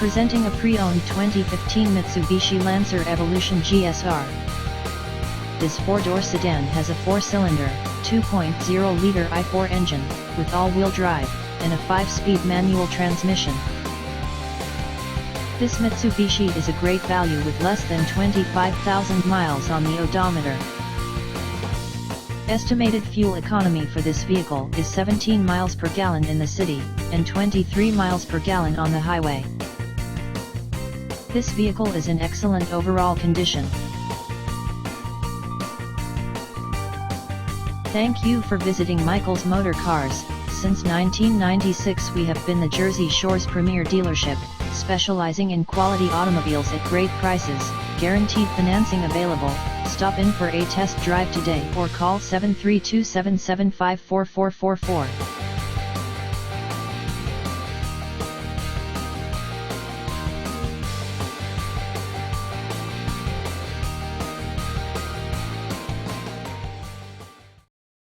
Presenting a pre-owned 2015 Mitsubishi Lancer Evolution GSR. This four-door sedan has a four-cylinder, 2.0-liter i4 engine, with all-wheel drive, and a 5-speed manual transmission. This Mitsubishi is a great value with less than 25,000 miles on the odometer. Estimated fuel economy for this vehicle is 17 miles per gallon in the city, and 23 miles per gallon on the highway. This vehicle is in excellent overall condition. Thank you for visiting Michael's Motorcars. Since 1996 we have been the Jersey Shore's premier dealership, specializing in quality automobiles at great prices, guaranteed financing available. Stop in for a test drive today or call 732-775-4444.